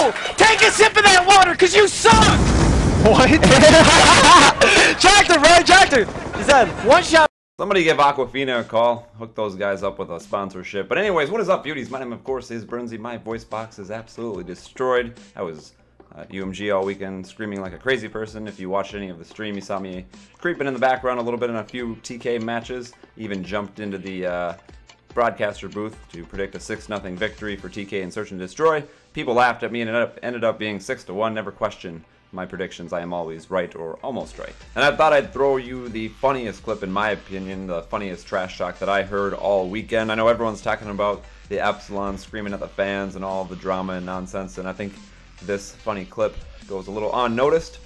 No! Take a sip of that water, because you suck! What? Jacked her, bro! Jacked her! He said, one shot. Somebody give Aquafina a call. Hook those guys up with a sponsorship. But anyways, what is up, beauties? My name, of course, is Burnsy. My voice box is absolutely destroyed. I was at UMG all weekend screaming like a crazy person. If you watched any of the stream, you saw me creeping in the background a little bit in a few TK matches. Even jumped into the broadcaster booth to predict a 6-0 victory for TK in Search and Destroy. People laughed at me and ended up being 6-1. Never question my predictions. I am always right or almost right. And I thought I'd throw you the funniest clip, in my opinion, the funniest trash talk that I heard all weekend. I know everyone's talking about the Epsilon screaming at the fans and all the drama and nonsense, and I think this funny clip goes a little unnoticed.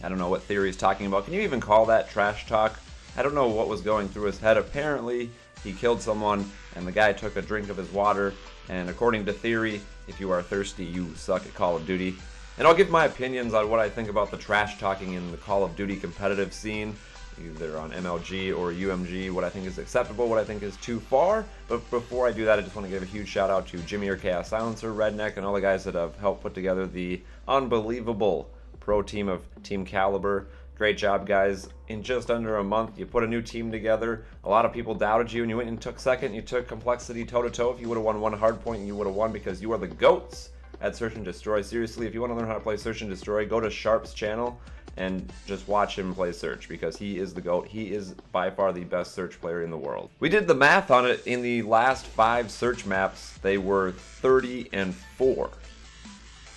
I don't know what Theory is talking about. Can you even call that trash talk? I don't know what was going through his head. Apparently, he killed someone, and the guy took a drink of his water, and according to Theory, if you are thirsty, you suck at Call of Duty. And I'll give my opinions on what I think about the trash talking in the Call of Duty competitive scene, either on MLG or UMG, what I think is acceptable, what I think is too far. But before I do that, I just want to give a huge shout out to Jimmy or Chaos Silencer, Redneck, and all the guys that have helped put together the unbelievable pro team of Team Caliber. Great job, guys. In just under a month, you put a new team together. A lot of people doubted you, and you went and took second. You took Complexity toe-to-toe. If you would have won one hard point, you would have won, because you are the GOATs at Search and Destroy. Seriously, if you want to learn how to play Search and Destroy, go to Sharp's channel and just watch him play Search, because he is the GOAT. He is by far the best Search player in the world. We did the math on it. In the last 5 Search maps, they were 30-4.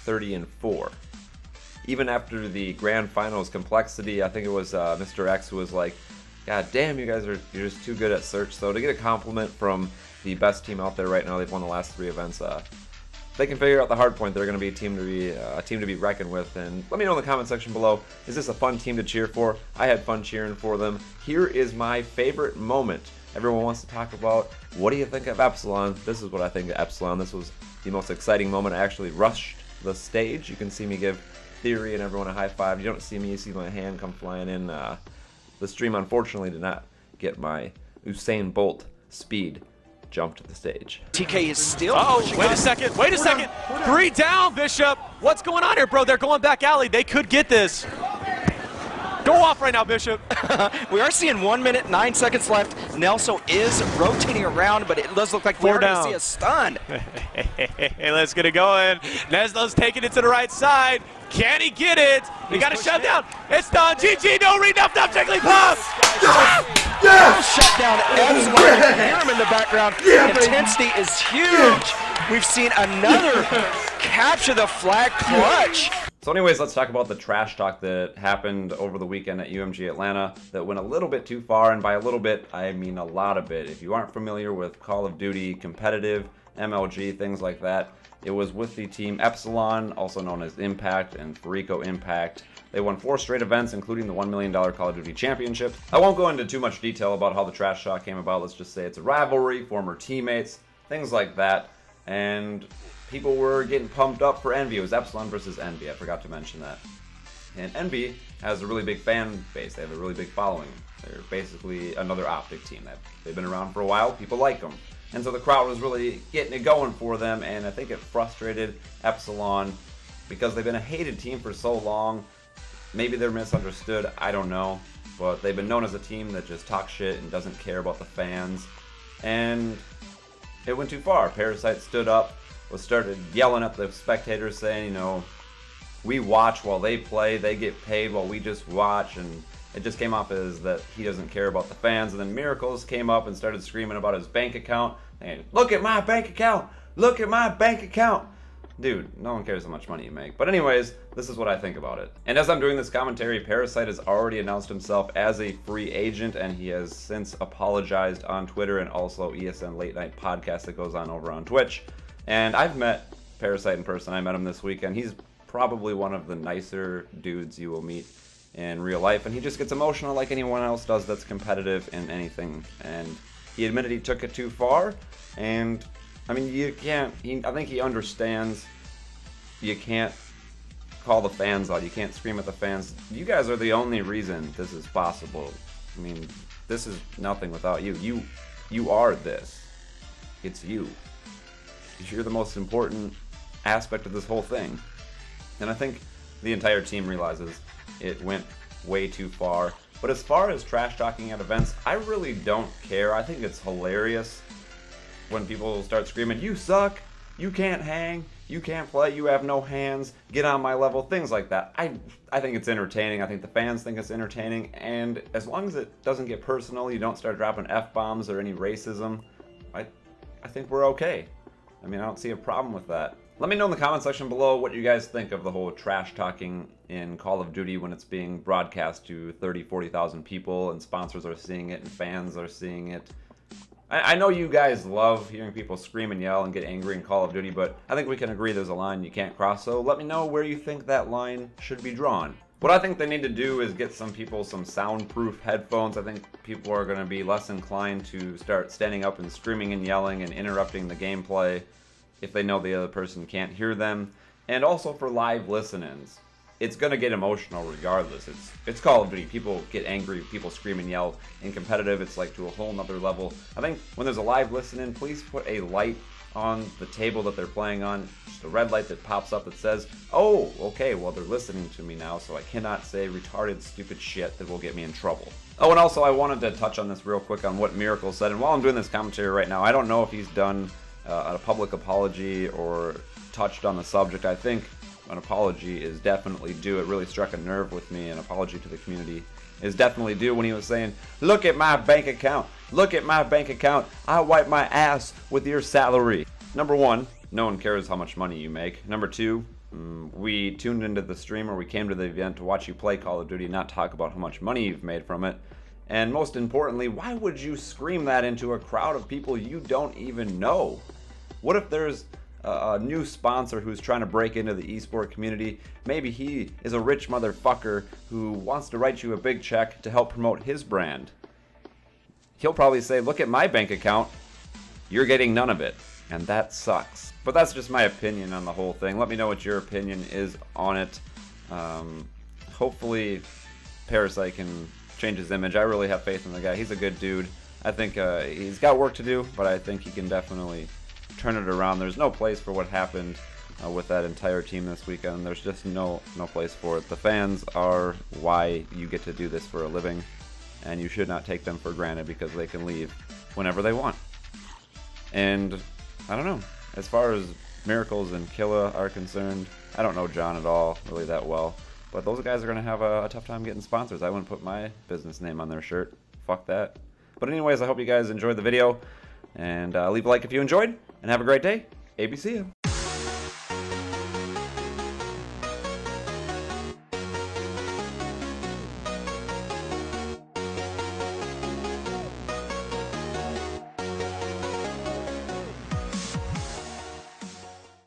30-4. Even after the grand finals Complexity, I think it was Mr. X who was like, God damn, you're just too good at Search. So to get a compliment from the best team out there right now, they've won the last 3 events. If they can figure out the hard point, they're going to be a team to be reckoned with. And let me know in the comment section below, is this a fun team to cheer for? I had fun cheering for them. Here is my favorite moment. Everyone wants to talk about, what do you think of Epsilon? This is what I think of Epsilon. This was the most exciting moment. I actually rushed the stage. You can see me give Theory and everyone a high five. You don't see me, you see my hand come flying in. The stream unfortunately did not get my Usain Bolt speed jump to the stage. TK is still wait a second, wait a second. 3 down, Bishop. What's going on here, bro? They're going back alley. They could get this. Go off right now, Bishop. We are seeing 1 minute, 9 seconds left. Nelso is rotating around, but it does look like we're going to see a stun. Hey, let's get it going. Neslo's taking it to the right side. Can he get it? He got a shutdown. It's done. GG, no read, enough jiggly pop. Shut down Epsilon. You can hear him in the background. Intensity is huge. We've seen another capture the flag clutch. So anyways, let's talk about the trash talk that happened over the weekend at UMG Atlanta that went a little bit too far, and by a little bit, I mean a lot of it. If you aren't familiar with Call of Duty competitive, MLG, things like that, it was with the team Epsilon, also known as Impact and Farico Impact. They won 4 straight events, including the $1 million Call of Duty Championship. I won't go into too much detail about how the trash talk came about. Let's just say it's a rivalry, former teammates, things like that. And people were getting pumped up for Envy. It was Epsilon versus Envy. I forgot to mention that. And Envy has a really big fan base. They have a really big following. They're basically another Optic team. They've been around for a while. People like them. And so the crowd was really getting it going for them, and I think it frustrated Epsilon because they've been a hated team for so long. Maybe they're misunderstood, I don't know. But they've been known as a team that just talks shit and doesn't care about the fans. And it went too far. Parasite stood up, started yelling at the spectators, saying, you know, we watch while they play, they get paid while we just watch, and it just came off as that he doesn't care about the fans. And then Miracles came up and started screaming about his bank account, and look at my bank account, look at my bank account. Dude, no one cares how much money you make. But anyways, this is what I think about it. And as I'm doing this commentary, Parasite has already announced himself as a free agent, and he has since apologized on Twitter and also ESN Late Night Podcast that goes on over on Twitch. And I've met Parasite in person. I met him this weekend. He's probably one of the nicer dudes you will meet in real life, and he just gets emotional like anyone else does that's competitive in anything. And he admitted he took it too far, and I mean, you can't, I think he understands you can't call the fans out, you can't scream at the fans. You guys are the only reason this is possible. I mean, this is nothing without you. You are this. It's you. You're the most important aspect of this whole thing. And I think the entire team realizes it went way too far. But as far as trash talking at events, I really don't care. I think it's hilarious when people start screaming, "You suck, you can't hang, you can't play, you have no hands, get on my level," things like that. I think it's entertaining. I think the fans think it's entertaining, and as long as it doesn't get personal, you don't start dropping F-bombs or any racism, I think we're okay. I mean, I don't see a problem with that. Let me know in the comment section below what you guys think of the whole trash talking in Call of Duty when it's being broadcast to 30, 40,000 people and sponsors are seeing it and fans are seeing it. I know you guys love hearing people scream and yell and get angry in Call of Duty, but I think we can agree there's a line you can't cross, so let me know where you think that line should be drawn. What I think they need to do is get some people some soundproof headphones. I think people are going to be less inclined to start standing up and screaming and yelling and interrupting the gameplay if they know the other person can't hear them. And also for live listen-ins. It's going to get emotional regardless. It's Call of Duty. People get angry, people scream and yell. In competitive, it's like to a whole nother level. I think when there's a live listen-in, please put a light on the table that they're playing on. Just a red light that pops up that says, "Oh, okay, well they're listening to me now, so I cannot say retarded, stupid shit that will get me in trouble." Oh, and also I wanted to touch on this real quick on what Miracle said. And while I'm doing this commentary right now, I don't know if he's done a public apology or touched on the subject. I think an apology is definitely due. It really struck a nerve with me. An apology to the community is definitely due when he was saying, "Look at my bank account. Look at my bank account. I wipe my ass with your salary." Number one, no one cares how much money you make. Number two, we tuned into the stream or we came to the event to watch you play Call of Duty, not talk about how much money you've made from it. And most importantly, why would you scream that into a crowd of people you don't even know? What if there's a new sponsor who's trying to break into the esport community? Maybe he is a rich motherfucker who wants to write you a big check to help promote his brand. He'll probably say, "Look at my bank account. You're getting none of it." And that sucks. But that's just my opinion on the whole thing. Let me know what your opinion is on it. Hopefully Parasite can change his image. I really have faith in the guy. He's a good dude. I think he's got work to do, but I think he can definitely turn it around. There's no place for what happened with that entire team this weekend. There's just no place for it. The fans are why you get to do this for a living, and you should not take them for granted because they can leave whenever they want. And I don't know, as far as Miracles and Killa are concerned, I don't know John at all really that well, but those guys are going to have a tough time getting sponsors. I wouldn't put my business name on their shirt. Fuck that. But anyways, I hope you guys enjoyed the video, and leave a like if you enjoyed, and have a great day. ABC.